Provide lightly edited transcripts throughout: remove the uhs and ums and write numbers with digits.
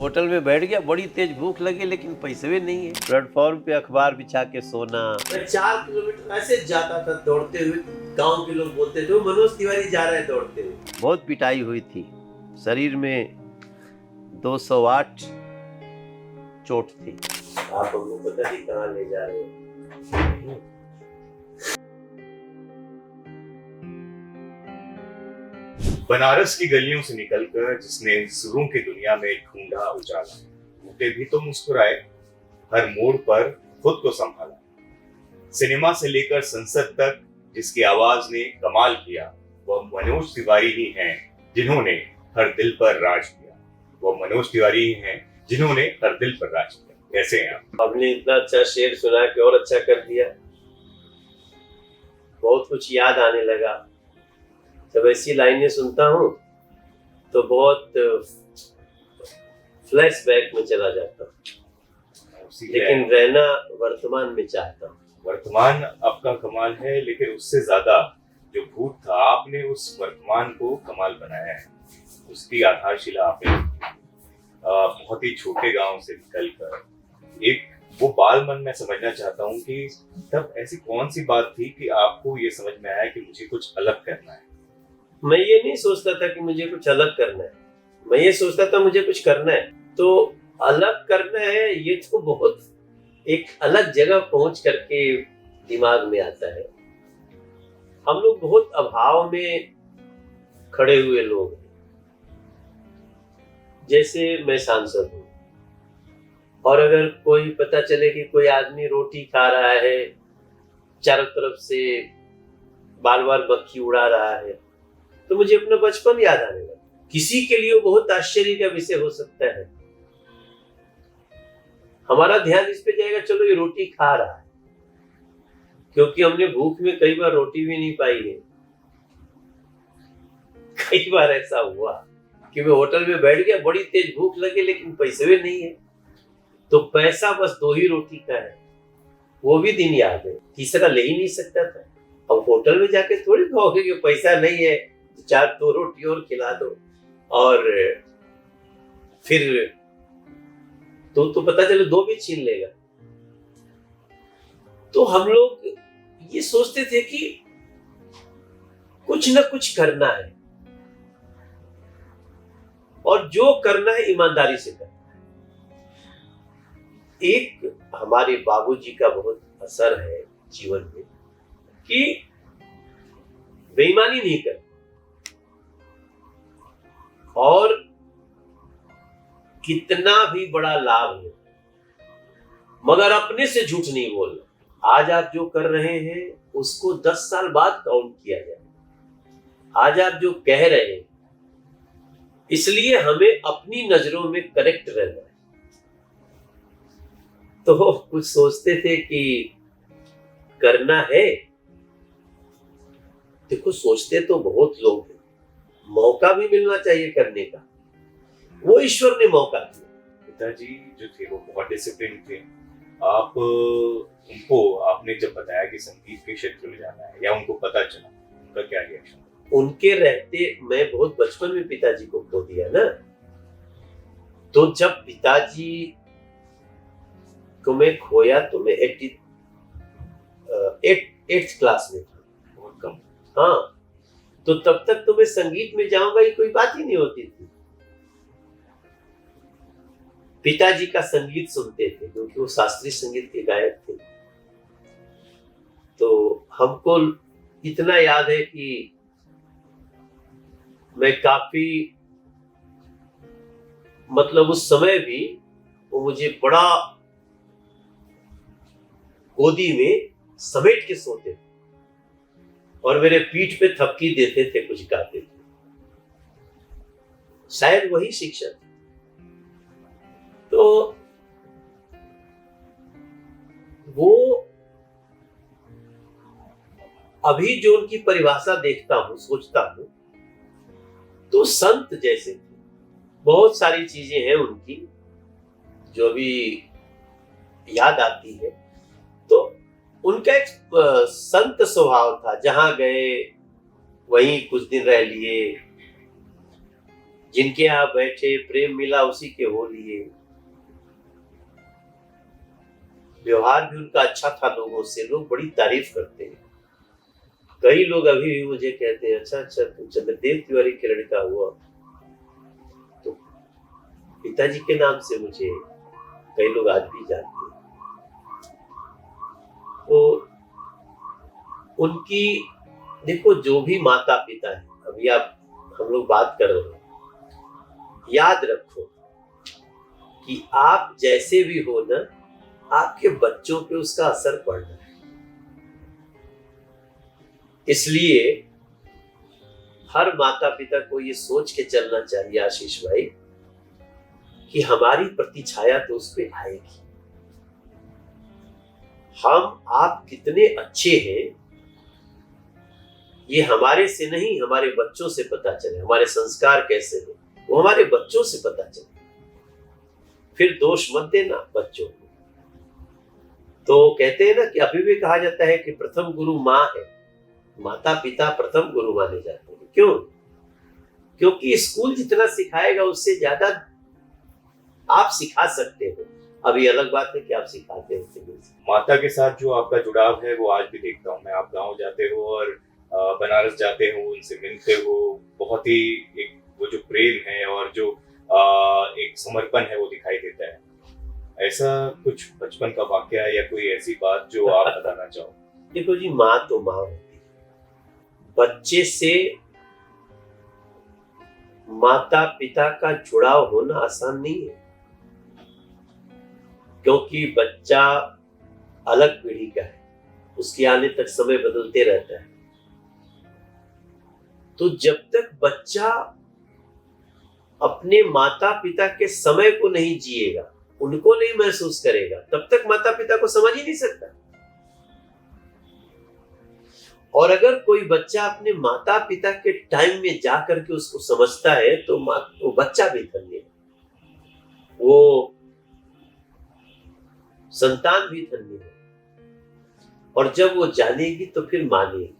Hotel में बैठ गया, बड़ी तेज भूख लगी लेकिन पैसे भी नहीं है। प्लेटफॉर्म पे अखबार बिछा के सोना। मैं 4 किलोमीटर ऐसे जाता था दौड़ते हुए। गांव के लोग बोलते थे मनोज तिवारी जा रहा है दौड़ते हुए। बहुत पिटाई हुई थी, शरीर में 208 चोट थी। आप हमको पता नहीं कहाँ ले जा रहे हो। बनारस की गलियों से निकलकर जिसने सुरों की दुनिया में ढूंढा उजाला, टूटे भी तो मुस्कुराए, हर मोड़ पर खुद को संभाला। सिनेमा से लेकर संसद तक जिसकी आवाज ने कमाल किया, वह मनोज तिवारी ही हैं जिन्होंने हर दिल पर राज किया। वह मनोज तिवारी ही हैं जिन्होंने हर दिल पर राज किया। कैसे हैं आप? आपने इतना अच्छा शेर सुना कि और अच्छा कर दिया। बहुत कुछ याद आने लगा। जब ऐसी लाइनें सुनता हूँ तो बहुत फ्लैशबैक में चला जाता हूँ, लेकिन रहना वर्तमान में चाहता हूँ। वर्तमान आपका कमाल है, लेकिन उससे ज्यादा जो भूत था, आपने उस वर्तमान को कमाल बनाया है। उसकी आधारशिला आपने बहुत ही छोटे गांव से निकलकर एक वो बाल मन में समझना चाहता हूँ कि तब ऐसी कौन सी बात थी कि आपको ये समझ में आया कि मुझे कुछ अलग करना है। मैं ये नहीं सोचता था कि मुझे कुछ अलग करना है, मैं ये सोचता था मुझे कुछ करना है। तो अलग करना है ये तो बहुत एक अलग जगह पहुंच करके दिमाग में आता है। हम लोग बहुत अभाव में खड़े हुए लोग हैं। जैसे मैं सांसद हूँ और अगर कोई पता चले कि कोई आदमी रोटी खा रहा है, चारों तरफ से बार बार मक्खी उड़ा रहा है, तो मुझे अपना बचपन याद आने लगा। किसी के लिए बहुत आश्चर्य का विषय हो सकता है। हमारा ध्यान इस पे जाएगा, चलो ये रोटी खा रहा है, क्योंकि हमने भूख में कई बार रोटी भी नहीं पाई है। कई बार ऐसा हुआ कि मैं होटल में बैठ गया, बड़ी तेज भूख लगी लेकिन पैसे भी नहीं है, तो पैसा बस 2 ही रोटी का है। वो भी दिन याद है, तीसरा ले ही नहीं सकता था। अब होटल में जाके थोड़ी कहोगे कि पैसा नहीं है, 2 रोटी और खिला दो, और फिर तो पता चले 2 भी छीन लेगा। तो हम लोग ये सोचते थे कि कुछ ना कुछ करना है, और जो करना है ईमानदारी से करना है। एक हमारे बाबूजी का बहुत असर है जीवन में कि बेईमानी नहीं करना और कितना भी बड़ा लाभ हो मगर अपने से झूठ नहीं बोलना। आज आप जो कर रहे हैं उसको 10 साल बाद काउंट किया जाए। आज आप जो कह रहे हैं, इसलिए हमें अपनी नजरों में करेक्ट रहना है। तो कुछ सोचते थे कि करना है। देखो, सोचते तो बहुत लोग हैं, मौका भी मिलना चाहिए करने का। वो ईश्वर ने मौका दिया। पिताजी जो थे वो बहुत डिसिप्लिन थे। आप उनको आपने जब बताया कि संगीत के क्षेत्र में जाना है, या उनको पता चला, उनका क्या रिएक्शन? उनके रहते मैं बहुत बचपन में पिताजी को खो दिया ना। तो जब पिताजी को मैं खोया तो मैं 8th क्लास में था, बहुत कम। हाँ, तो तब तक तो मैं संगीत में जाऊंगा ये कोई बात ही नहीं होती थी। पिताजी का संगीत सुनते थे क्योंकि वो शास्त्रीय संगीत के गायक थे। तो हमको इतना याद है कि मैं काफी, मतलब उस समय भी वो मुझे बड़ा गोदी में समेट के सोते थे और मेरे पीठ पे थपकी देते थे, कुछ गाते थे। शायद वही शिक्षा थी। तो वो अभी जो उनकी परिभाषा देखता हूं, सोचता हूं, तो संत जैसे थे। बहुत सारी चीजें हैं उनकी जो भी याद आती है। तो उनका एक संत स्वभाव था, जहां गए वहीं कुछ दिन रह लिए, जिनके यहाँ बैठे प्रेम मिला उसी के हो लिए। व्यवहार भी उनका अच्छा था लोगों से, लोग बड़ी तारीफ करते हैं। कई लोग अभी भी मुझे कहते हैं, अच्छा अच्छा तुम चंद्रदेव तिवारी के लड़का हुआ। तो पिताजी के नाम से मुझे कई लोग आज भी जानते हैं। तो उनकी देखो, जो भी माता पिता है, अभी हम लोग बात कर रहे हैं, याद रखो कि आप जैसे भी हो ना, आपके बच्चों पे उसका असर पड़ रहा है। इसलिए हर माता पिता को ये सोच के चलना चाहिए आशीष भाई कि हमारी प्रतिछाया तो उस पे आएगी। हम आप कितने अच्छे हैं ये हमारे से नहीं, हमारे बच्चों से पता चले। हमारे संस्कार कैसे हैं वो हमारे बच्चों से पता चले। फिर दोष मत देना बच्चों को। तो कहते हैं ना कि अभी भी कहा जाता है कि प्रथम गुरु माँ है, माता पिता प्रथम गुरु माने जाते हैं। क्यों? क्योंकि स्कूल जितना सिखाएगा उससे ज्यादा आप सिखा सकते हो। अभी अलग बात है कि आप सिखाते हो। माता के साथ जो आपका जुड़ाव है वो आज भी देखता हूँ मैं। आप गांव जाते हो और बनारस जाते हो, उनसे मिलते हो, बहुत ही एक वो जो प्रेम है और जो एक समर्पण है वो दिखाई देता है। ऐसा कुछ बचपन का वाकया या कोई ऐसी बात जो आप बताना चाहो? देखो जी, माँ तो माँ होती है। बच्चे से माता पिता का जुड़ाव होना आसान नहीं है, क्योंकि बच्चा अलग पीढ़ी का है, उसके आने तक समय बदलते रहता है। तो जब तक बच्चा अपने माता पिता के समय को नहीं जिएगा, उनको नहीं महसूस करेगा, तब तक माता पिता को समझ ही नहीं सकता। और अगर कोई बच्चा अपने माता पिता के टाइम में जा करके उसको समझता है तो वो बच्चा भी धन्य है, वो संतान भी धन्य है। और जब वो जानेगी तो फिर मानेगी,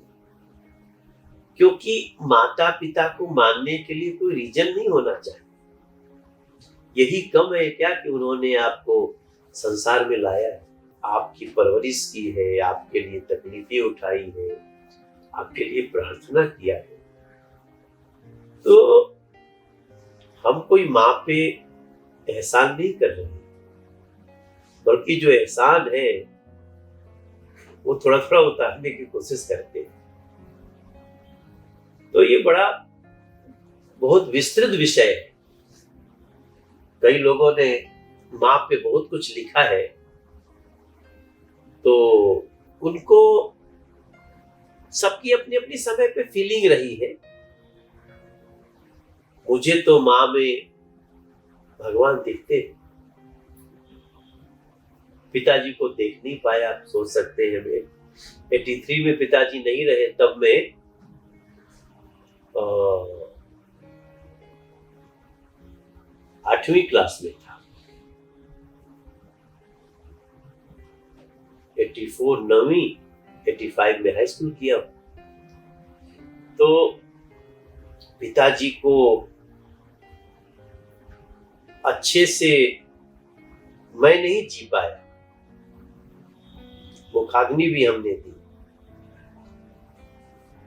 क्योंकि माता पिता को मानने के लिए कोई रीजन नहीं होना चाहिए। यही कम है क्या कि उन्होंने आपको संसार में लाया है, आपकी परवरिश की है, आपके लिए तकलीफें उठाई है, आपके लिए प्रार्थना किया है। तो हम कोई माँ पे एहसान नहीं कर रहे, बल्कि जो एहसान है वो थोड़ा थोड़ा उतारने की कोशिश करते हैं। तो ये बहुत विस्तृत विषय है। कई लोगों ने माँ पे बहुत कुछ लिखा है, तो उनको सबकी अपनी अपनी समय पे फीलिंग रही है। मुझे तो माँ में भगवान दिखते हैं, पिताजी को देख नहीं पाया। आप सोच सकते हैं, मैं 83 में पिताजी नहीं रहे, तब मैं 8वीं क्लास में था। 84 9वीं, 85 में हाई स्कूल किया। तो पिताजी को अच्छे से मैं नहीं जी पाया, वो खाग्नि भी हमने दी।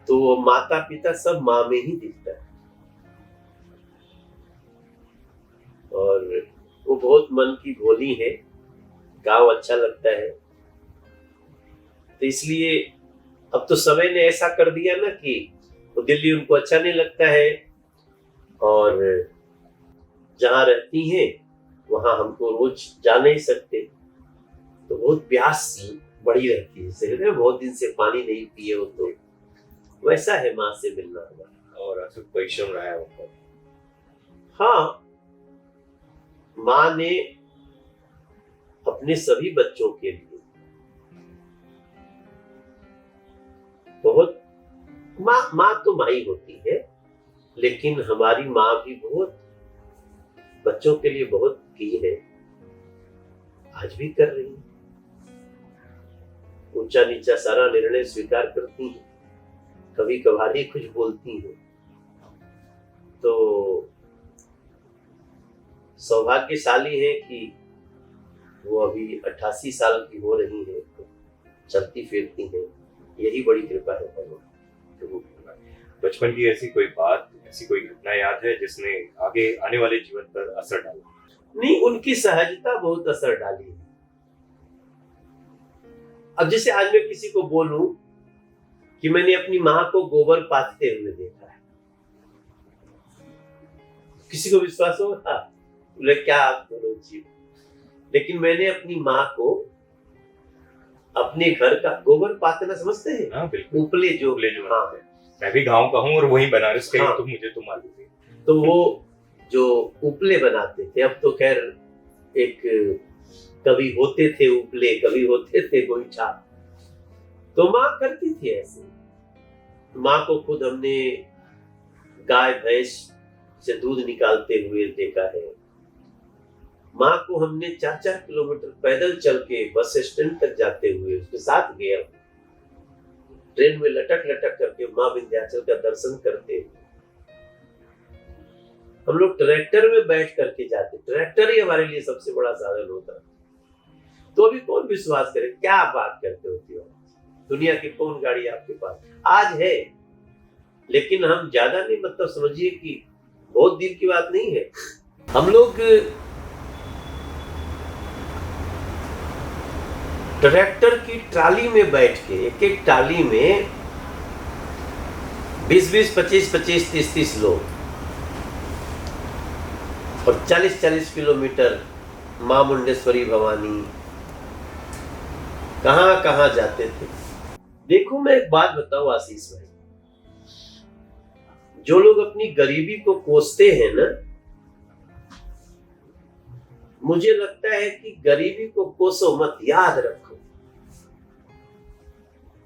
तो माता पिता सब माँ में ही दिखता है, और वो बहुत मन की भोली है, गाँव अच्छा लगता है। तो इसलिए अब तो समय ने ऐसा कर दिया ना कि वो दिल्ली उनको अच्छा नहीं लगता है, और जहाँ रहती हैं वहाँ हमको रोज जा नहीं सकते। तो बहुत प्यास बड़ी रहती है, जैसे बहुत दिन से पानी नहीं पिए हो, तो वैसा है माँ से मिलना हमारा। और अथक परिश्रम रहा है उनका। हाँ, माँ ने अपने सभी बच्चों के लिए बहुत, माँ तो माँ ही होती है, लेकिन हमारी माँ भी बहुत बच्चों के लिए बहुत की है, आज भी कर रही है। ऊंचा नीचा सारा निर्णय स्वीकार करती है, कभी कभार ही कुछ बोलती है। तो सौभाग्यशाली हैं कि वो अभी 88 साल की हो रही है, तो चलती फिरती हैं, यही बड़ी कृपा है भगवान। बचपन की ऐसी कोई बात, ऐसी कोई घटना याद है जिसने आगे आने वाले जीवन पर असर डाला? नहीं, उनकी सहजता बहुत असर डाली है। अब जैसे आज मैं किसी को बोलूं कि मैंने अपनी माँ को गोबर पाथते हुए देखा है, किसी को विश्वास होगा? बोले क्या आप बोलो जी, लेकिन मैंने अपनी माँ को अपने घर का गोबर पाथना समझते हैं? हाँ बिल्कुल, उपले जो हाँ, मैं भी गांव का हूँ और वही बनारस का ही, हाँ। तो मुझे तो मालूम है। तो वो जो उपले बनाते थे, अब तो खैर एक कभी होते थे उपले, कभी होते थे गोईठा, तो माँ करती थी ऐसे। माँ को खुद हमने गाय भैंस से दूध निकालते हुए देखा है। माँ को हमने 4-4 किलोमीटर पैदल चल के बस स्टैंड तक जाते हुए उसके साथ गया, ट्रेन में लटक लटक करके माँ विंध्याचल का दर्शन करते हुए। हम लोग ट्रैक्टर में बैठ करके जाते, ट्रैक्टर ही हमारे लिए सबसे बड़ा साधन होता। तो अभी कौन विश्वास करे, क्या बात करते होती हो, दुनिया की कौन गाड़ी आपके पास आज है? लेकिन हम ज्यादा नहीं, मतलब समझिए कि बहुत दिन की बात नहीं है। हम लोग ट्रैक्टर की ट्राली में बैठ के, एक एक ट्राली में 20-20, 25-25, 30-30 लोग, और 40-40 किलोमीटर मां मुंडेश्वरी भवानी कहां कहां जाते थे। देखो मैं एक बात बताऊं आशीष भाई, जो लोग अपनी गरीबी को कोसते हैं ना, मुझे लगता है कि गरीबी को कोसो मत, याद रखो,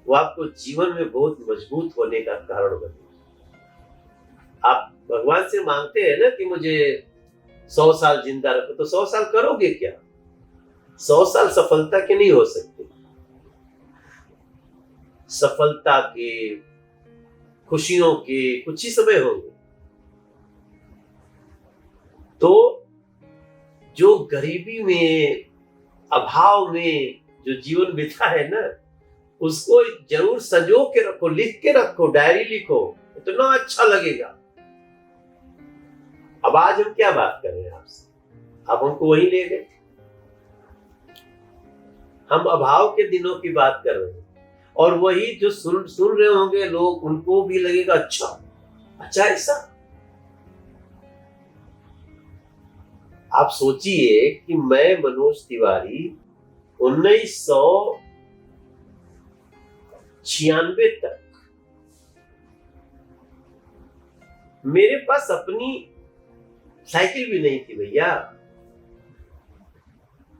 वो आपको जीवन में बहुत मजबूत होने का कारण बने। आप भगवान से मांगते हैं ना कि मुझे 100 साल जिंदा रखो, तो 100 साल करोगे क्या? 100 साल सफलता के नहीं हो सकते। सफलता के, खुशियों के कुछ ही समय होंगे। तो जो गरीबी में, अभाव में जो जीवन बिता है ना, उसको जरूर संजो के रखो, लिख के रखो, डायरी लिखो, इतना अच्छा लगेगा। अब आज हम क्या बात कर रहे हैं आपसे, आप हमको वही ले गए। हम अभाव के दिनों की बात कर रहे हैं, और वही जो सुन रहे होंगे लोग, उनको भी लगेगा अच्छा ऐसा। आप सोचिए कि मैं मनोज तिवारी 1996 तक मेरे पास अपनी साइकिल भी नहीं थी भैया।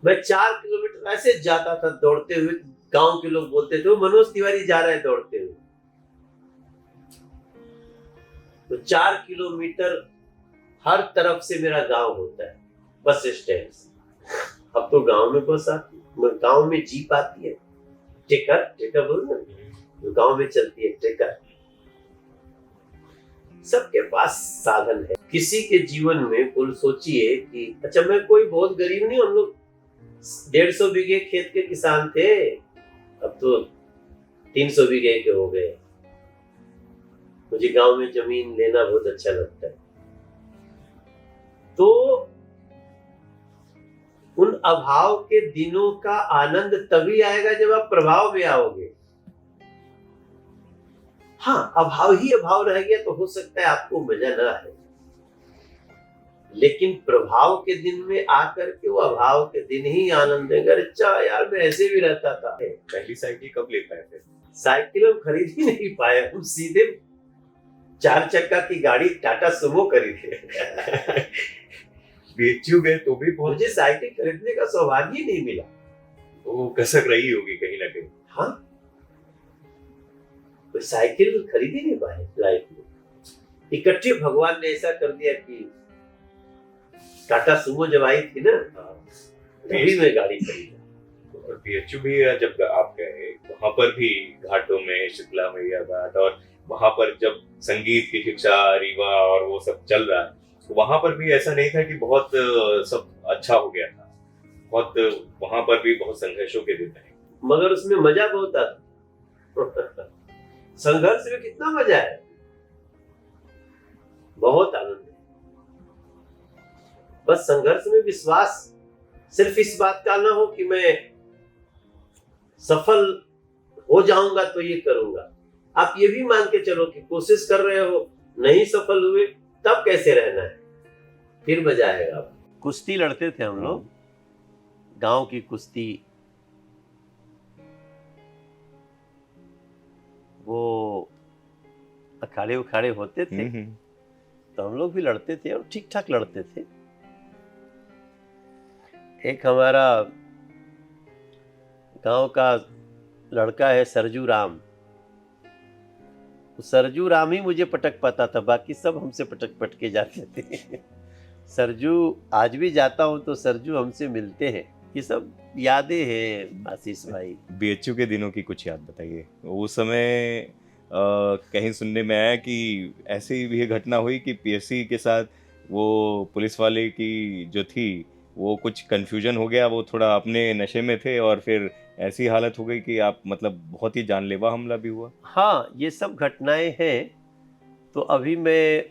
मैं 4 किलोमीटर ऐसे जाता था दौड़ते हुए, गांव के लोग बोलते थे वो मनोज तिवारी जा रहे हैं दौड़ते हुए। तो 4 किलोमीटर हर तरफ से मेरा गांव होता है, बस स्टैंड से। अब तो गांव में बस आती, गांव में जीप आती है, टेकर बोल ना, जो गांव में चलती है, टेकर। सबके पास साधन है। किसी के जीवन में कुल सोचिए कि अच्छा, मैं कोई बहुत गरीब नहीं, हम लोग 150 बीघे खेत के किसान थे, अब तो 300 बीघे के हो गए। मुझे गांव में जमीन लेना बहुत अच्छा लगता है। तो उन अभाव के दिनों का आनंद तभी आएगा जब आप प्रभाव में आओगे। हाँ, अभाव ही अभाव रह गया तो हो सकता है आपको मजा ना आए, लेकिन प्रभाव के दिन में आकर के वो अभाव के दिन ही आनंद देगा। अच्छा यार, मैं ऐसे भी रहता था। पहली साइकिल कब ले पाए थे? साइकिल हम खरीद ही नहीं पाए, हम सीधे 4 चक्का की गाड़ी टाटा सुमो खरीदे। बीएचयू गए तो भी बहुत, मुझे साइकिल खरीदने का सौभाग्य नहीं मिला। वो कसक रही होगी कहीं ना कहीं। हाँ, तो साइकिल खरीद ही नहीं पाए लाइफ में। इकट्ठे भगवान ने ऐसा कर दिया कि टाटा सुमो जब आई थी ना, तभी मैं गाड़ी खरीदा। और बीएचयू भी जब आप गए वहां पर भी घाटों में शीतला मैया घाट, और वहां पर जब संगीत की शिक्षा, रीवा और वो सब चल रहा है, वहां पर भी ऐसा नहीं था कि बहुत सब अच्छा हो गया था, बहुत वहां पर भी बहुत संघर्षों के दिन रहे। मगर उसमें मजा बहुत आता। संघर्ष में कितना मजा है, बहुत आनंद है। बस संघर्ष में विश्वास सिर्फ इस बात का ना हो कि मैं सफल हो जाऊंगा तो ये करूंगा। आप ये भी मान के चलो कि कोशिश कर रहे हो, नहीं सफल हुए, तब कैसे रहना है, फिर मजा आएगा। कुश्ती लड़ते थे हम लोग, गांव की कुश्ती। वो अखाड़े उखाड़े होते थे तो हम लोग भी लड़ते थे और ठीक ठाक लड़ते थे। एक हमारा गांव का लड़का है सरजू राम, सरजू राम ही मुझे पटक पाता था, बाकी सब हमसे पटके जाते थे। सरजू आज भी जाता हूं तो सरजू हमसे मिलते हैं। ये सब यादें हैं आशीष भाई। बीएचयू के दिनों की कुछ याद बताइए। उस समय कहीं सुनने में आया कि ऐसी भी घटना हुई कि पीएससी के साथ वो पुलिस वाले की जो थी वो कुछ कन्फ्यूजन हो गया, वो थोड़ा अपने नशे में थे और फिर ऐसी हालत हो गई कि आप मतलब बहुत ही जानलेवा हमला भी हुआ। हाँ, ये सब घटनाएं हैं, तो अभी मैं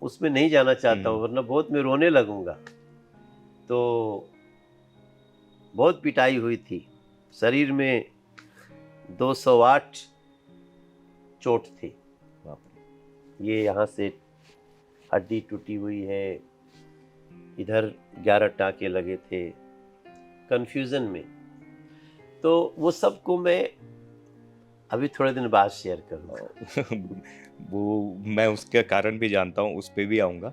उसमें नहीं जाना चाहता हूँ वरना बहुत मैं रोने लगूंगा। तो बहुत पिटाई हुई थी, शरीर में 208 चोट थी। ये यहाँ से हड्डी टूटी हुई है, इधर 11 टाँके लगे थे कन्फ्यूज़न में। तो वो सब को मैं अभी थोड़े दिन बाद शेयर करूँगा। वो मैं उसके कारण भी जानता हूँ, उस पर भी आऊँगा।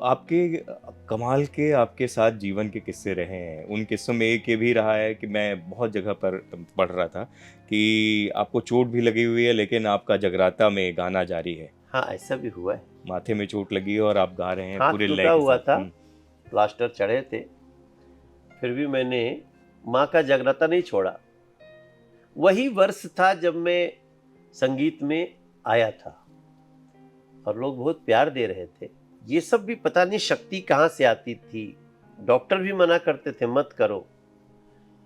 आपके कमाल के आपके साथ जीवन के किस्से रहे हैं। उन किस्सों में एक ये भी रहा है कि मैं बहुत जगह पर पढ़ रहा था कि आपको चोट भी लगी हुई है लेकिन आपका जगराता में गाना जारी है। हाँ, ऐसा भी हुआ है। माथे में चोट लगी है और आप गा रहे हैं हाथ पूरे लय टूटा के हुआ साथ। था, प्लास्टर चढ़े थे, फिर भी मैंने माँ का जगराता नहीं छोड़ा। वही वर्ष था जब मैं संगीत में आया था और लोग बहुत प्यार दे रहे थे। ये सब भी पता नहीं शक्ति कहाँ से आती थी। डॉक्टर भी मना करते थे मत करो,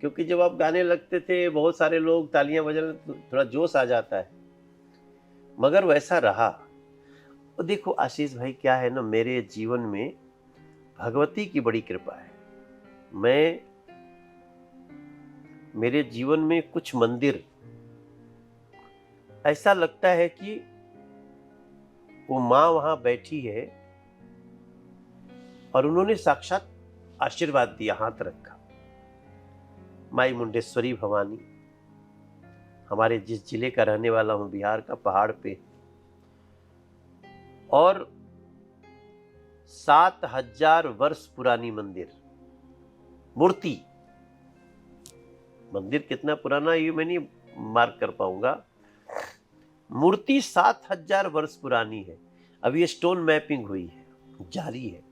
क्योंकि जब आप गाने लगते थे बहुत सारे लोग तालियां बजाने तो थोड़ा जोश आ जाता है, मगर वैसा रहा। तो देखो आशीष भाई, क्या है ना, मेरे जीवन में भगवती की बड़ी कृपा है। मेरे जीवन में कुछ मंदिर ऐसा लगता है कि वो माँ वहां बैठी है और उन्होंने साक्षात आशीर्वाद दिया, हाथ रखा। माई मुंडेश्वरी भवानी, हमारे जिस जिले का रहने वाला हूं, बिहार का, पहाड़ पे, और 7000 वर्ष पुरानी मूर्ति। मंदिर कितना पुराना ये मैं नहीं मार्क कर पाऊंगा। मूर्ति 7000 वर्ष पुरानी है। अभी ये स्टोन मैपिंग हुई है, जारी है।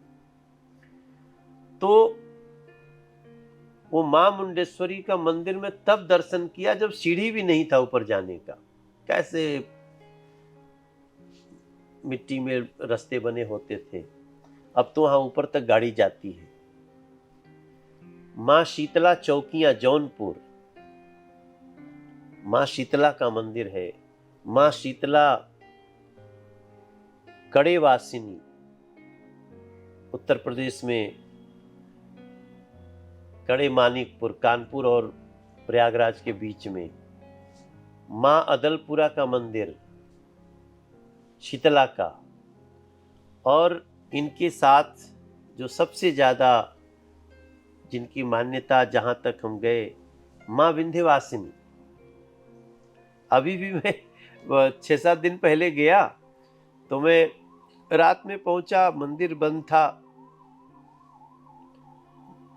तो वो मां मुंडेश्वरी का मंदिर में तब दर्शन किया जब सीढ़ी भी नहीं था ऊपर जाने का। कैसे मिट्टी में रास्ते बने होते थे, अब तो वहां ऊपर तक गाड़ी जाती है। मां शीतला चौकियां जौनपुर, मां शीतला का मंदिर है। मां शीतला कड़ेवासिनी, उत्तर प्रदेश में कड़े मानिकपुर, कानपुर और प्रयागराज के बीच में। मां अदलपुरा का मंदिर शीतला का, और इनके साथ जो सबसे ज्यादा जिनकी मान्यता जहां तक हम गए, मां विंध्यवासिनी। अभी भी मैं 6-7 दिन पहले गया तो मैं रात में पहुंचा, मंदिर बंद था,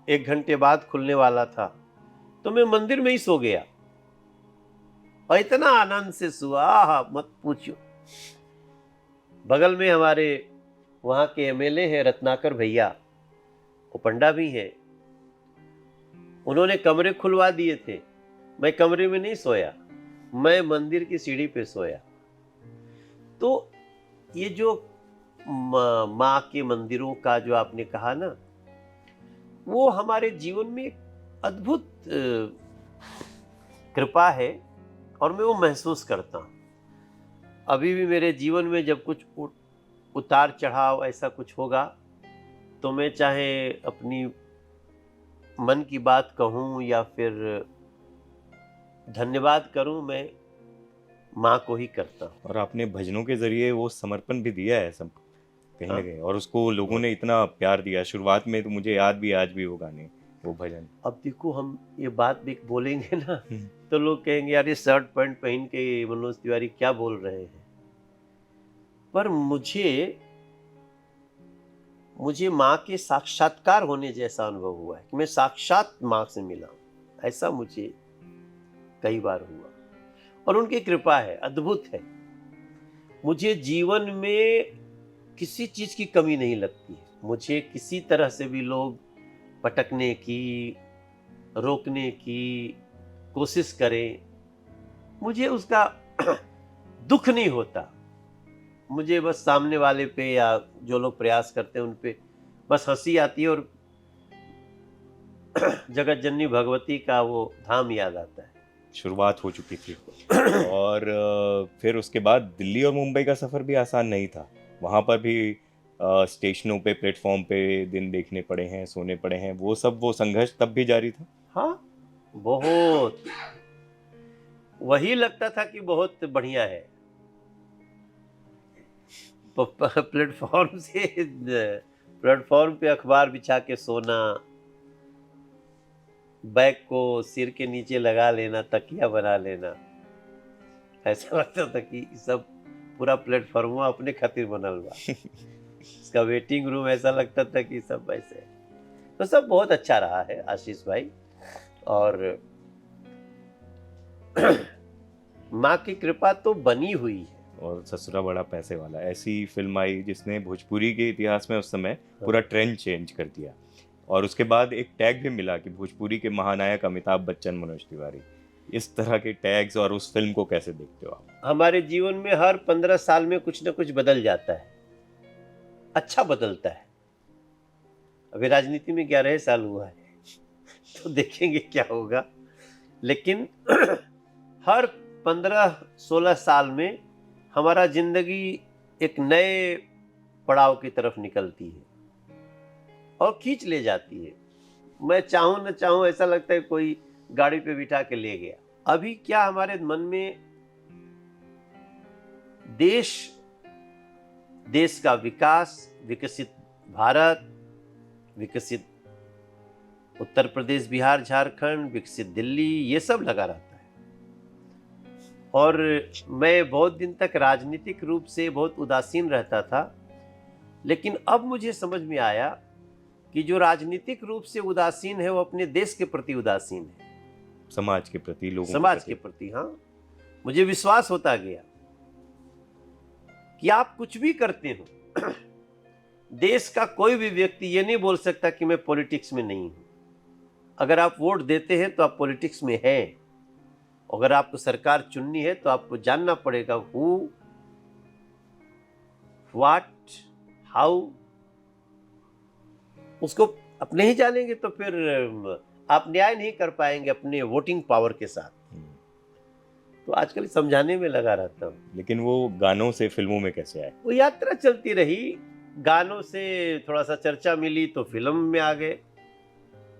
1 घंटे बाद खुलने वाला था, तो मैं मंदिर में ही सो गया और इतना आनंद से सोआ, मत पूछो। बगल में हमारे वहां के एमएलए हैं रत्नाकर भैया, वो पंडा भी है, उन्होंने कमरे खुलवा दिए थे। मैं कमरे में नहीं सोया, मैं मंदिर की सीढ़ी पे सोया। तो ये जो माँ के मंदिरों का जो आपने कहा ना, वो हमारे जीवन में एक अद्भुत कृपा है और मैं वो महसूस करता हूँ। अभी भी मेरे जीवन में जब कुछ उतार चढ़ाव ऐसा कुछ होगा तो मैं चाहे अपनी मन की बात कहूँ या फिर धन्यवाद करूँ, मैं माँ को ही करता हूँ। और आपने भजनों के जरिए वो समर्पण भी दिया है सब कहीं ना हाँ। कहीं, और उसको लोगों ने इतना प्यार दिया। शुरुआत में तो मुझे याद भी आज भी वो गाने, वो भजन। अब देखो हम ये बात भी बोलेंगे ना हम्म। तो लोग कहेंगे यार ये शर्ट पैंट पहन के मनोज तिवारी क्या बोल रहे हैं। पर मुझे माँ के साक्षात्कार होने जैसा अनुभव हुआ है कि मैं साक्षात माँ से मिला हूँ, ऐसा मुझे कई बार हुआ। और उनकी कृपा है, अद्भुत है। मुझे जीवन में किसी चीज की कमी नहीं लगती है। मुझे किसी तरह से भी लोग पटकने की, रोकने की कोशिश करें, मुझे उसका दुख नहीं होता। मुझे बस सामने वाले पे या जो लोग प्रयास करते हैं उन पे बस हंसी आती है और जगत जननी भगवती का वो धाम याद आता है। शुरुआत हो चुकी थी। और फिर उसके बाद दिल्ली और मुंबई का सफ़र भी आसान नहीं था। वहाँ पर भी स्टेशनों पे, प्लेटफॉर्म पे दिन देखने पड़े हैं, सोने पड़े हैं। वो संघर्ष तब भी जारी था। हाँ, बहुत। वही लगता था कि बहुत बढ़िया है। प्लेटफॉर्म पे अखबार बिछा के सोना, बैग को सिर के नीचे लगा लेना, तकिया बना लेना, ऐसा लगता था कि सब पूरा प्लेटफॉर्म अपने खातिर बनल बा। इसका वेटिंग रूम ऐसा लगता था कि सब ऐसे। तो सब बहुत अच्छा रहा है आशीष भाई। और माँ की कृपा तो बनी हुई है। और ससुरा बड़ा पैसे वाला, ऐसी फिल्म आई जिसने भोजपुरी के इतिहास में उस समय पूरा ट्रेंड चेंज कर दिया। और उसके बाद एक टैग भी मिला कि भोजपुरी के महानायक अमिताभ बच्चन, मनोज तिवारी। इस तरह के टैग्स और उस फिल्म को कैसे देखते हो आप? हमारे जीवन में हर 15 साल में कुछ ना कुछ बदल जाता है, अच्छा बदलता है। अभी राजनीति में 11 साल हुआ है तो देखेंगे क्या होगा। लेकिन हर 15-16 साल में हमारा जिंदगी एक नए पड़ाव की तरफ निकलती है और खींच ले जाती है। मैं चाहूं न चाहूं ऐसा लगता है कोई गाड़ी पे बिठा के ले गया। अभी क्या हमारे मन में देश का विकास, विकसित भारत, विकसित उत्तर प्रदेश, बिहार, झारखंड, विकसित दिल्ली, ये सब लगा रहता है। और मैं बहुत दिन तक राजनीतिक रूप से बहुत उदासीन रहता था, लेकिन अब मुझे समझ में आया कि जो राजनीतिक रूप से उदासीन है वो अपने देश के प्रति उदासीन है, समाज के प्रति, लोगों समाज के प्रति। हाँ, मुझे विश्वास होता गया कि आप कुछ भी करते हो, देश का कोई भी व्यक्ति ये नहीं बोल सकता कि मैं पॉलिटिक्स में नहीं हूं। अगर आप वोट देते हैं तो आप पॉलिटिक्स में हैं। अगर आपको सरकार चुननी है तो आपको जानना पड़ेगा हु, व्हाट, हाउ। उसको अपने ही जानेंगे तो फिर आप न्याय नहीं कर पाएंगे अपने वोटिंग पावर के साथ। तो आजकल समझाने में लगा रहता हूँ। लेकिन वो गानों से फिल्मों में कैसे आए? वो यात्रा चलती रही, गानों से थोड़ा सा चर्चा मिली तो फिल्म में आ गए।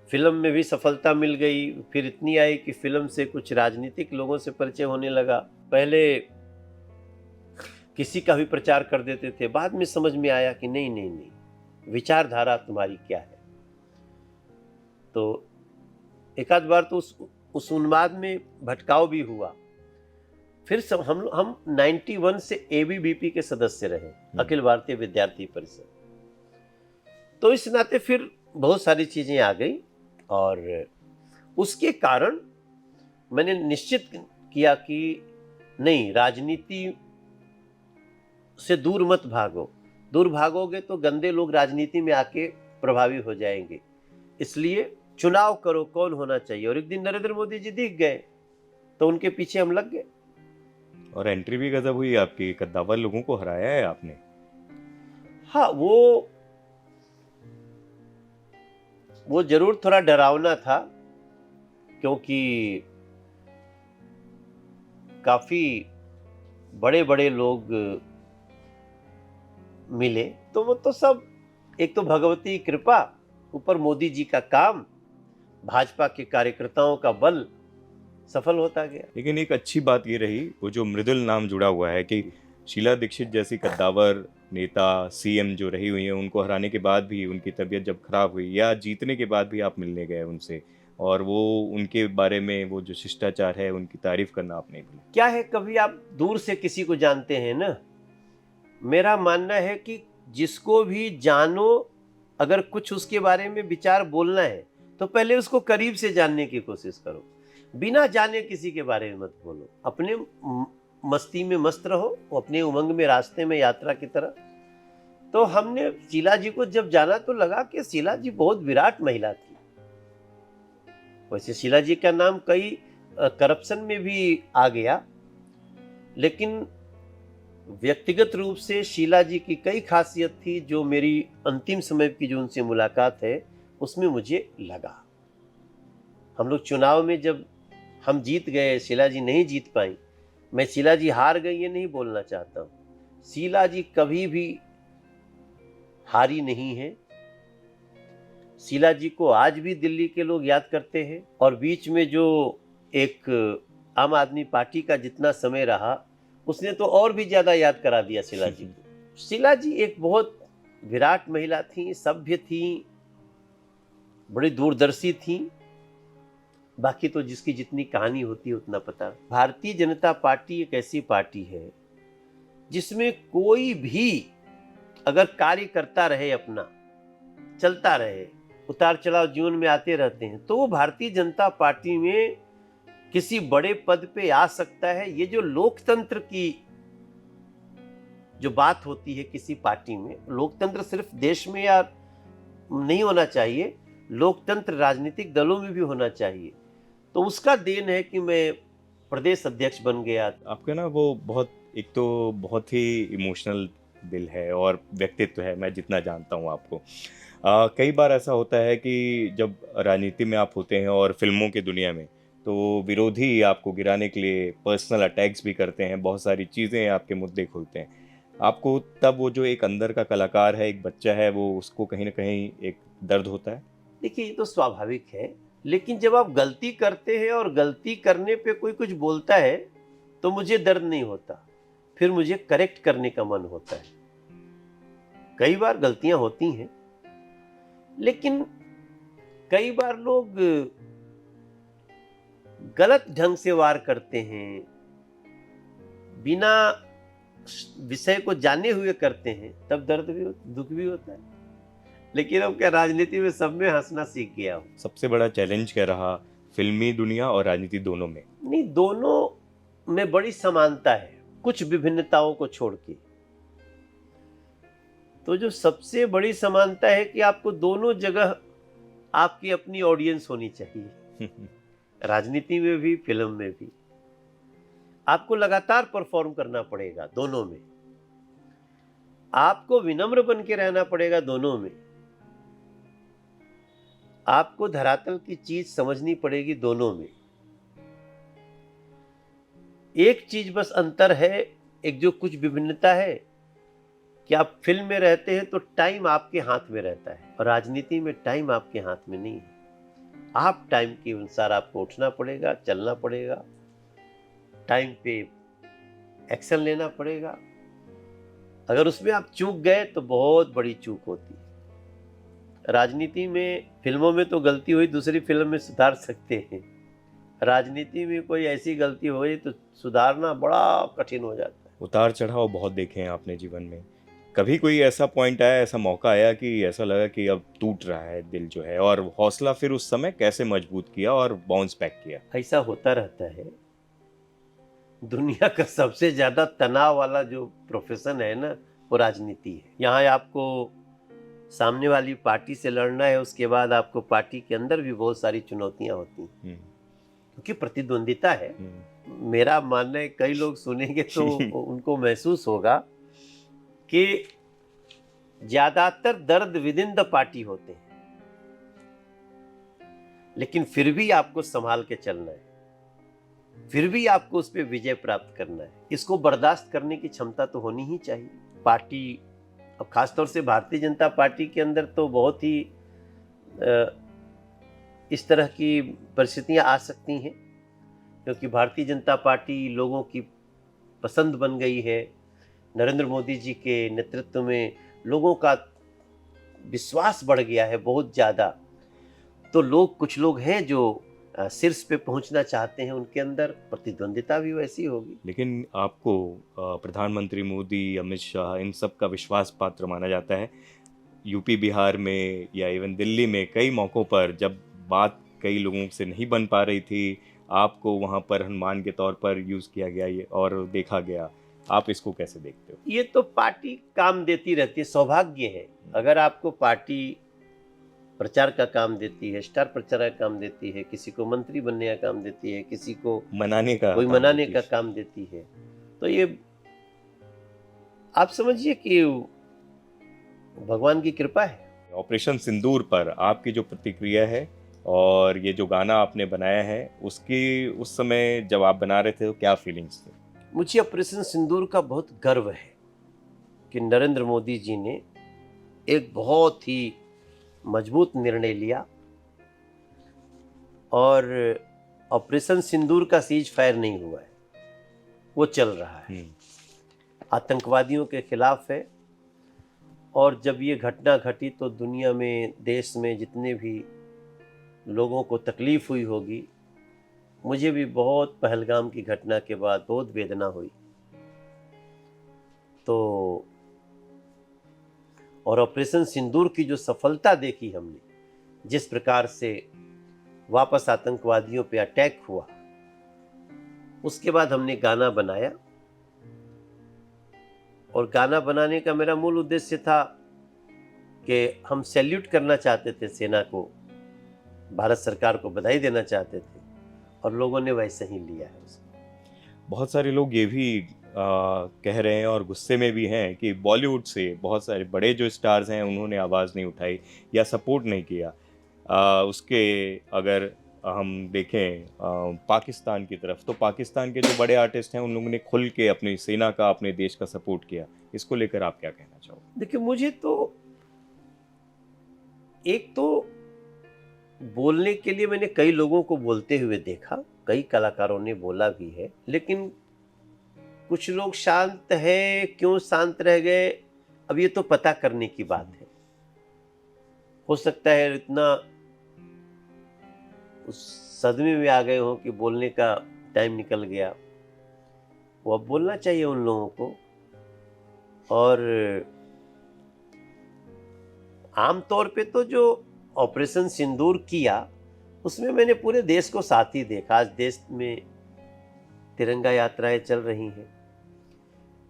फिल्म में भी सफलता मिल गई, फिर इतनी आई कि फिल्म से कुछ राजनीतिक लोगों से परिचय होने लगा। पहले किसी का भी प्रचार कर देते थे, बाद में समझ में आया कि नहीं नहीं नहीं, विचारधारा तुम्हारी क्या है। तो एक आध बार तो उस उन्माद में भटकाव भी हुआ। फिर हम 91 से एबीवीपी के सदस्य रहे, अखिल भारतीय विद्यार्थी परिषद। तो इस नाते फिर बहुत सारी चीजें आ गई और उसके कारण मैंने निश्चित किया कि नहीं, राजनीति से दूर मत भागो। दूर भागोगे तो गंदे लोग राजनीति में आके प्रभावी हो जाएंगे। इसलिए चुनाव करो कौन होना चाहिए। और एक दिन नरेंद्र मोदी जी दिख गए तो उनके पीछे हम लग गए। और एंट्री भी गजब हुई आपकी, कद्दावर लोगों को हराया है आपने। हाँ, वो जरूर थोड़ा डरावना था, क्योंकि काफी बड़े बड़े लोग मिले, तो वो तो सब, एक तो भगवती कृपा, ऊपर मोदी जी का काम, भाजपा के कार्यकर्ताओं का बल, सफल होता गया। लेकिन एक अच्छी बात ये रही, वो जो मृदुल नाम जुड़ा हुआ है कि शीला दीक्षित जैसी कद्दावर नेता सीएम जो रही हुई हैं, उनको हराने के बाद भी उनकी तबीयत जब खराब हुई या जीतने के बाद भी आप मिलने गए उनसे, और वो उनके बारे में वो जो शिष्टाचार है उनकी तारीफ करना आप नहीं भूले। क्या है, कभी आप दूर से किसी को जानते हैं ना, मेरा मानना है कि जिसको भी जानो, अगर कुछ उसके बारे में विचार बोलना है तो पहले उसको करीब से जानने की कोशिश करो। बिना जाने किसी के बारे में मत बोलो। अपने मस्ती में मस्त रहो, अपने उमंग में, रास्ते में यात्रा की तरह। तो हमने शीला जी को जब जाना तो लगा कि शीला जी बहुत विराट महिला थी। वैसे शीला जी का नाम कई करप्शन में भी आ गया, लेकिन व्यक्तिगत रूप से शीला जी की कई खासियत थी जो मेरी अंतिम समय की जो उनसे मुलाकात है उसमें मुझे लगा। हम लोग चुनाव में जब हम जीत गए, शीला जी नहीं जीत पाई। मैं शीला जी हार गई ये नहीं बोलना चाहता हूँ, शीला जी कभी भी हारी नहीं है। शीला जी को आज भी दिल्ली के लोग याद करते हैं, और बीच में जो एक आम आदमी पार्टी का जितना समय रहा उसने तो और भी ज्यादा याद करा दिया शीला जी को। शीला जी एक बहुत विराट महिला थी, सभ्य थी, बड़ी दूरदर्शी थी। बाकी तो जिसकी जितनी कहानी होती है उतना पता। भारतीय जनता पार्टी एक ऐसी पार्टी है जिसमें कोई भी अगर कार्य करता रहे, अपना चलता रहे, उतार चढ़ाव जीवन में आते रहते हैं, तो वो भारतीय जनता पार्टी में किसी बड़े पद पे आ सकता है। ये जो लोकतंत्र की जो बात होती है किसी पार्टी में, लोकतंत्र सिर्फ देश में या नहीं होना चाहिए, लोकतंत्र राजनीतिक दलों में भी होना चाहिए। तो उसका देन है कि मैं प्रदेश अध्यक्ष बन गया। आपका ना वो बहुत, एक तो बहुत ही इमोशनल दिल है और व्यक्तित्व है, मैं जितना जानता हूँ आपको। कई बार ऐसा होता है कि जब राजनीति में आप होते हैं और फिल्मों की दुनिया में, तो विरोधी आपको गिराने के लिए पर्सनल अटैक्स भी करते हैं, बहुत सारी चीज़ें आपके मुद्दे खोलते हैं। आपको तब वो जो एक अंदर का कलाकार है, एक बच्चा है, वो उसको कहीं ना कहीं एक दर्द होता है। देखिए, ये तो स्वाभाविक है, लेकिन जब आप गलती करते हैं और गलती करने पे कोई कुछ बोलता है तो मुझे दर्द नहीं होता, फिर मुझे करेक्ट करने का मन होता है। कई बार गलतियां होती हैं, लेकिन कई बार लोग गलत ढंग से वार करते हैं, बिना विषय को जाने हुए करते हैं, तब दर्द भी, दुख भी होता है। लेकिन अब क्या, राजनीति में सब में हंसना सीख गया हूं। सबसे बड़ा चैलेंज क्या रहा फिल्मी दुनिया और राजनीति दोनों में? नहीं, दोनों में बड़ी समानता है, कुछ विभिन्नताओं को छोड़ के। तो जो सबसे बड़ी समानता है कि आपको दोनों जगह आपकी अपनी ऑडियंस होनी चाहिए। राजनीति में भी, फिल्म में भी आपको लगातार परफॉर्म करना पड़ेगा, दोनों में। आपको विनम्र बन के रहना पड़ेगा, दोनों में। आपको धरातल की चीज समझनी पड़ेगी, दोनों में। एक चीज बस अंतर है, एक जो कुछ विभिन्नता है कि आप फिल्म में रहते हैं तो टाइम आपके हाथ में रहता है, और राजनीति में टाइम आपके हाथ में नहीं है। आप टाइम के अनुसार आपको उठना पड़ेगा, चलना पड़ेगा, टाइम पे एक्शन लेना पड़ेगा। अगर उसमें आप चूक गए तो बहुत बड़ी चूक होती है। राजनीति में, फिल्मों में तो गलती हुई दूसरी फिल्म में सुधार सकते हैं, राजनीति में कोई ऐसी गलती हो गई तो सुधारना बड़ा कठिन हो जाता है। उतार चढ़ाव बहुत देखे हैं आपने जीवन में, कभी कोई ऐसा पॉइंट आया, ऐसा मौका आया कि ऐसा लगा कि अब टूट रहा है दिल जो है, और हौसला फिर उस समय कैसे मजबूत किया और बाउंस बैक किया? ऐसा होता रहता है। दुनिया का सबसे ज्यादा तनाव वाला जो प्रोफेशन है ना, वो राजनीति है। यहाँ आपको सामने वाली पार्टी से लड़ना है, उसके बाद आपको पार्टी के अंदर भी बहुत सारी चुनौतियां होती हैं, क्योंकि प्रतिद्वंदिता है। मेरा मानना है, कई लोग सुनेंगे तो उनको महसूस होगा कि ज्यादातर दर्द विद इन द पार्टी होते हैं, लेकिन फिर भी आपको संभाल के चलना है, फिर भी आपको उस पर विजय प्राप्त करना है। इसको बर्दाश्त करने की क्षमता तो होनी ही चाहिए। पार्टी, अब खासतौर से भारतीय जनता पार्टी के अंदर तो बहुत ही इस तरह की परिस्थितियां आ सकती हैं, क्योंकि भारतीय जनता पार्टी लोगों की पसंद बन गई है। नरेंद्र मोदी जी के नेतृत्व में लोगों का विश्वास बढ़ गया है बहुत ज़्यादा। तो कुछ लोग हैं जो शीर्ष पे पहुंचना चाहते हैं, उनके अंदर प्रतिद्वंदिता भी वैसी होगी। लेकिन आपको प्रधानमंत्री मोदी, अमित शाह, इन सब का विश्वास पात्र माना जाता है। यूपी, बिहार में या इवन दिल्ली में कई मौक़ों पर जब बात कई लोगों से नहीं बन पा रही थी, आपको वहाँ पर हनुमान के तौर पर यूज़ किया गया ये और देखा गया। आप इसको कैसे देखते हो? ये तो पार्टी काम देती रहती है, सौभाग्य है। अगर आपको पार्टी प्रचार का काम देती है, स्टार प्रचार का काम देती है, किसी को मंत्री बनने का काम देती है, किसी को मनाने का काम देती है, तो ये आप समझिए कि भगवान की कृपा है। ऑपरेशन सिंदूर पर आपकी जो प्रतिक्रिया है और ये जो गाना आपने बनाया है, उसकी उस समय जब आप बना रहे थे तो क्या फीलिंग्स थे? मुझे ऑपरेशन सिंदूर का बहुत गर्व है कि नरेंद्र मोदी जी ने एक बहुत ही मजबूत निर्णय लिया और ऑपरेशन सिंदूर का सीज फायर नहीं हुआ है, वो चल रहा है, आतंकवादियों के खिलाफ है। और जब ये घटना घटी तो दुनिया में, देश में जितने भी लोगों को तकलीफ हुई होगी, मुझे भी बहुत, पहलगाम की घटना के बाद बहुत वेदना हुई। तो और ऑपरेशन सिंदूर की जो सफलता देखी हमने, जिस प्रकार से वापस आतंकवादियों पे अटैक हुआ, उसके बाद हमने गाना बनाया। और गाना बनाने का मेरा मूल उद्देश्य था कि हम सैल्यूट करना चाहते थे सेना को, भारत सरकार को बधाई देना चाहते थे, और लोगों ने वैसे ही लिया है उसको। बहुत सारे लोग ये भी कह रहे हैं और गुस्से में भी हैं कि बॉलीवुड से बहुत सारे बड़े जो स्टार्स हैं उन्होंने आवाज़ नहीं उठाई या सपोर्ट नहीं किया। उसके अगर हम देखें पाकिस्तान की तरफ, तो पाकिस्तान के जो बड़े आर्टिस्ट हैं उन लोगों ने खुल के अपनी सेना का, अपने देश का सपोर्ट किया। इसको लेकर आप क्या कहना चाहोगे? देखिए, मुझे तो एक तो बोलने के लिए मैंने कई लोगों को बोलते हुए देखा, कई कलाकारों ने बोला भी है, लेकिन कुछ लोग शांत है, क्यों शांत रह गए, अब ये तो पता करने की बात है। हो सकता है इतना उस सदमे में आ गए हो कि बोलने का टाइम निकल गया। वो अब बोलना चाहिए उन लोगों को। और आमतौर पे तो जो ऑपरेशन सिंदूर किया, उसमें मैंने पूरे देश को साथ ही देखा। आज देश में तिरंगा यात्राएं चल रही हैं।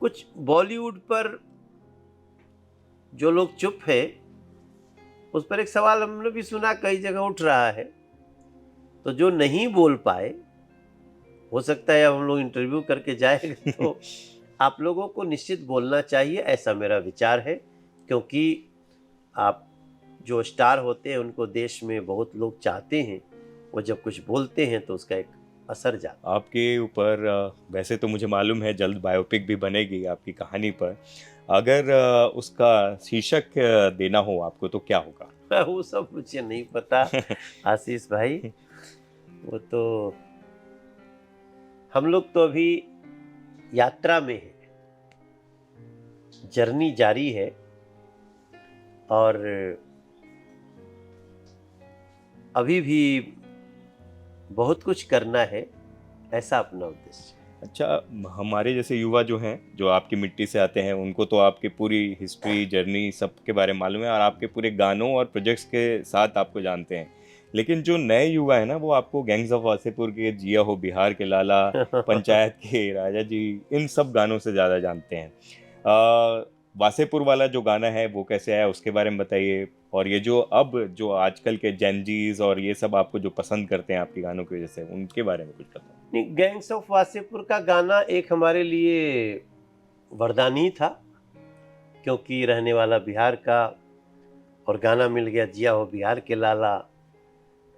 कुछ बॉलीवुड पर जो लोग चुप है, उस पर एक सवाल हमने भी सुना, कई जगह उठ रहा है। तो जो नहीं बोल पाए, हो सकता है अब हम लोग इंटरव्यू करके जाएंगे तो आप लोगों को निश्चित बोलना चाहिए, ऐसा मेरा विचार है। क्योंकि आप जो स्टार होते हैं उनको देश में बहुत लोग चाहते हैं, वो जब कुछ बोलते हैं तो उसका एक असर जाता है। आपके ऊपर वैसे तो मुझे मालूम है जल्द बायोपिक भी बनेगी आपकी कहानी पर। अगर उसका शीर्षक देना हो आपको तो क्या होगा? वो सब मुझे नहीं पता आशीष भाई। वो तो हम लोग तो अभी यात्रा में है, जर्नी जारी है, और अभी भी बहुत कुछ करना है, ऐसा अपना उद्देश्य। अच्छा, हमारे जैसे युवा जो हैं, जो आपकी मिट्टी से आते हैं, उनको तो आपकी पूरी हिस्ट्री, जर्नी सब के बारे में मालूम है और आपके पूरे गानों और प्रोजेक्ट्स के साथ आपको जानते हैं। लेकिन जो नए युवा है ना, वो आपको गैंग्स ऑफ वासेपुर के जिया हो बिहार के लाला, पंचायत के राजा जी, इन सब गानों से ज़्यादा जानते हैं। वासेपुर वाला जो गाना है वो कैसे आया, उसके बारे में बताइए। और ये जो अब जो आजकल के जेनजीज और ये सब आपको जो पसंद करते हैं आपके गानों की वजह से, उनके बारे में कुछ बताओ। नहीं, गैंग्स ऑफ वासेपुर का गाना एक हमारे लिए वरदान ही था। क्योंकि रहने वाला बिहार का, और गाना मिल गया जिया हो बिहार के लाला,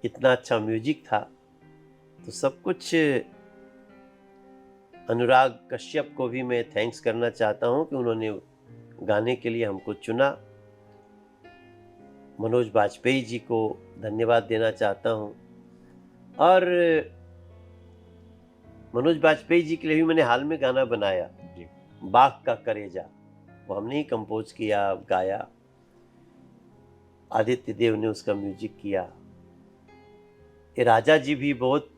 इतना अच्छा म्यूजिक था। तो सब कुछ अनुराग कश्यप को भी मैं थैंक्स करना चाहता हूँ कि उन्होंने गाने के लिए हमको चुना। मनोज बाजपेयी जी को धन्यवाद देना चाहता हूँ। और मनोज बाजपेयी जी के लिए भी मैंने हाल में गाना बनाया, जी। बाघ का करेजा, वो हमने ही कंपोज किया, गाया। आदित्य देव ने उसका म्यूजिक किया। ये राजा जी भी बहुत,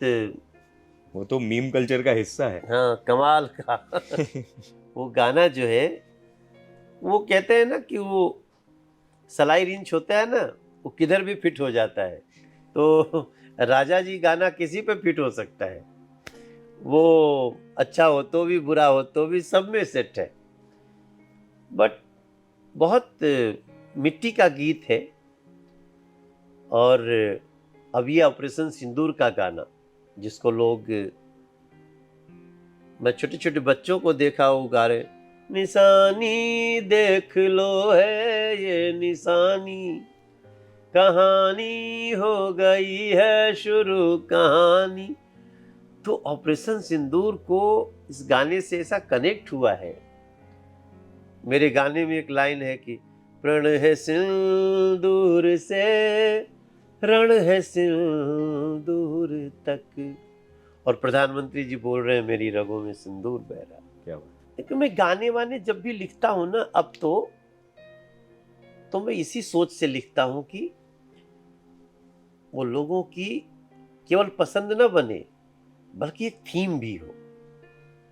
वो तो मीम कल्चर का हिस्सा है। हाँ, कमाल का वो गाना जो है, वो कहते हैं ना कि वो सलाई रिंच होता है ना, वो किधर भी फिट हो जाता है। तो राजा जी गाना किसी पे फिट हो सकता है, वो अच्छा हो तो भी, बुरा हो तो भी, सब में सेट है। बट बहुत मिट्टी का गीत है। और अब ये ऑपरेशन सिंदूर का गाना, जिसको लोग, मैं छोटे छोटे बच्चों को देखा वो गा रहे, निशानी देख लो है ये निशानी, कहानी हो गई है शुरू कहानी। तो ऑपरेशन सिंदूर को इस गाने से ऐसा कनेक्ट हुआ है। मेरे गाने में एक लाइन है कि प्रण है सिंदूर से, रण है सिंदूर तक, और प्रधानमंत्री जी बोल रहे हैं मेरी रगों में सिंदूर बह रहा। क्या बात। लेकिन मैं गाने वाने जब भी लिखता हूं ना, अब तो मैं इसी सोच से लिखता हूं कि वो लोगों की केवल पसंद न बने, बल्कि एक थीम भी हो।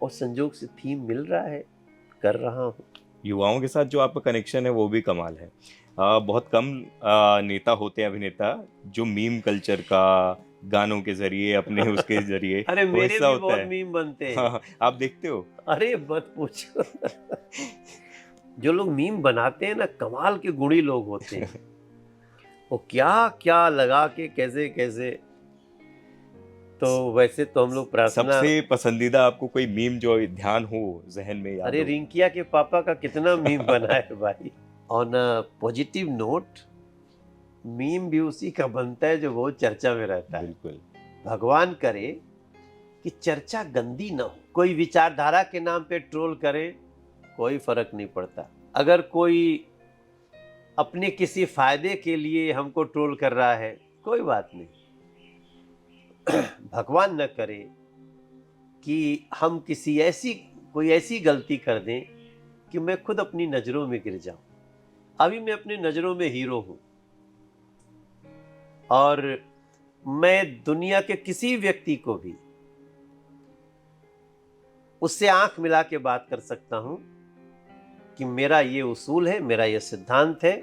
और संजोग से थीम मिल रहा है, कर रहा हूं। युवाओं के साथ जो आपका कनेक्शन है वो भी कमाल है। बहुत कम नेता होते हैं, अभिनेता, जो मीम कल्चर का गानों के जरिए, अपने उसके जरिए अरे वो मेरे हिस्सा भी होता बहुत है। मीम बनते हैं। हाँ, आप देखते हो? अरे मत पूछो जो लोग मीम बनाते हैं ना, कमाल के गुणी लोग होते हैं। वो क्या क्या लगा के कैसे कैसे। तो वैसे तो हम लोग प्रार्थना, सबसे पसंदीदा आपको कोई मीम जो ध्यान हो, जहन में याद अरे हो? रिंकिया के पापा का कितना मीम बना है भाई। On a positive note, meme भी उसी का बनता है जो बहुत चर्चा में रहता है। बिल्कुल। भगवान करे कि चर्चा गंदी ना हो। कोई विचारधारा के नाम पे ट्रोल करे, कोई फर्क नहीं पड़ता। अगर कोई अपने किसी फायदे के लिए हमको ट्रोल कर रहा है, कोई बात नहीं। भगवान न करे कि हम कोई ऐसी गलती कर दें कि मैं खुद अपनी नजरों में गिर जाऊं। अभी मैं अपनी नजरों में हीरो हूं, और मैं दुनिया के किसी व्यक्ति को भी उससे आंख मिला के बात कर सकता हूं कि मेरा ये उसूल है, मेरा ये सिद्धांत है,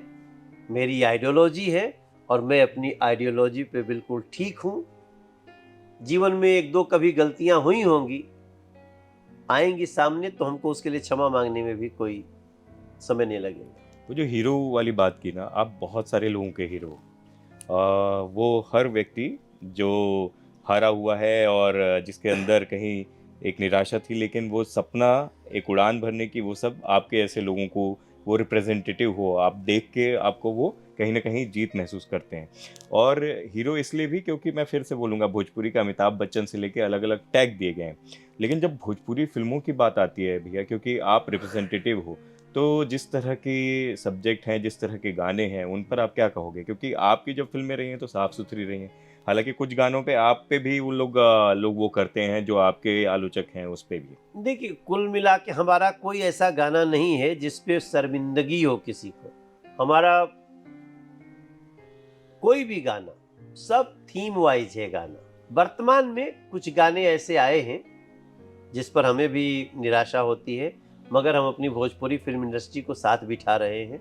मेरी आइडियोलॉजी है, और मैं अपनी आइडियोलॉजी पे बिल्कुल ठीक हूं। जीवन में एक दो कभी गलतियां हुई होंगी, आएंगी सामने, तो हमको उसके लिए क्षमा मांगने में भी कोई समय नहीं लगेगा। वो जो हीरो वाली बात की ना, आप बहुत सारे लोगों के हीरो। वो हर व्यक्ति जो हारा हुआ है और जिसके अंदर कहीं एक निराशा थी, लेकिन वो सपना एक उड़ान भरने की, वो सब आपके ऐसे लोगों को वो रिप्रेजेंटेटिव हो, आप देख के आपको वो कहीं ना कहीं जीत महसूस करते हैं। और हीरो इसलिए भी क्योंकि मैं फिर से बोलूँगा, भोजपुरी का अमिताभ बच्चन से लेके अलग अलग टैग दिए गए हैं। लेकिन जब भोजपुरी फिल्मों की बात आती है भैया, क्योंकि आप रिप्रेजेंटेटिव हो, तो जिस तरह के सब्जेक्ट हैं, जिस तरह के गाने हैं, उन पर आप क्या कहोगे? क्योंकि आपकी जब फिल्में रही हैं तो साफ सुथरी रही हैं। हालांकि कुछ गानों पे आप पे भी वो लोग वो करते हैं, जो आपके आलोचक हैं उस पे भी। देखिए, कुल मिला के हमारा कोई ऐसा गाना नहीं है जिसपे शर्मिंदगी हो किसी को। हमारा कोई भी गाना, सब थीम वाइज है गाना। वर्तमान में कुछ गाने ऐसे आए हैं जिस पर हमें भी निराशा होती है, मगर हम अपनी भोजपुरी फिल्म इंडस्ट्री को साथ बिठा रहे हैं,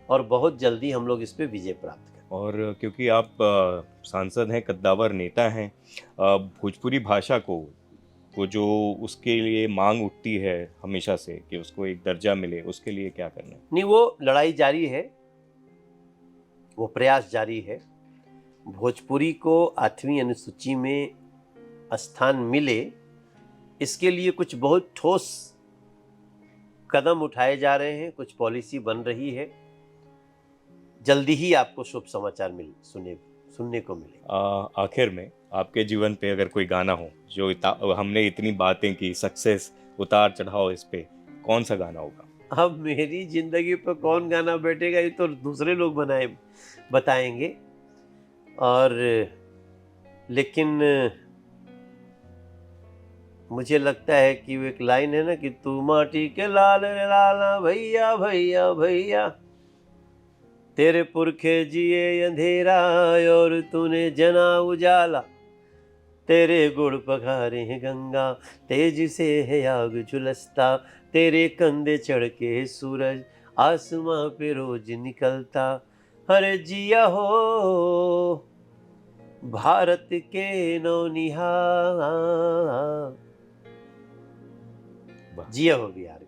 और बहुत जल्दी हम लोग इस पे विजय प्राप्त करें। और क्योंकि आप सांसद हैं, कद्दावर नेता हैं, भोजपुरी भाषा को, वो जो उसके लिए मांग उठती है हमेशा से कि उसको एक दर्जा मिले, उसके लिए क्या करना है? नहीं, वो लड़ाई जारी है, वो प्रयास जारी है। भोजपुरी को 8वीं अनुसूची में स्थान मिले, इसके लिए कुछ बहुत ठोस कदम उठाए जा रहे हैं, कुछ पॉलिसी बन रही है। जल्दी ही आपको शुभ समाचार सुनने को मिले। आखिर में आपके जीवन पे अगर कोई गाना हो जो हमने इतनी बातें की, सक्सेस, उतार चढ़ाव, इस पे कौन सा गाना होगा? अब मेरी जिंदगी पर कौन गाना बैठेगा ये तो दूसरे लोग बताएंगे। और लेकिन मुझे लगता है कि वो एक लाइन है ना कि तू माटी के लाल रे लाला भैया भैया भैया, तेरे पुरखे जिए अंधेरा और तूने जना उजाला, तेरे गुड़ पखारे हैं गंगा, तेज से है आग झुलसता, तेरे कंधे चढ़ के सूरज आसमां पे रोज निकलता। हर जिया हो भारत के नौनिहाल, वाह। जिया हो बिहार।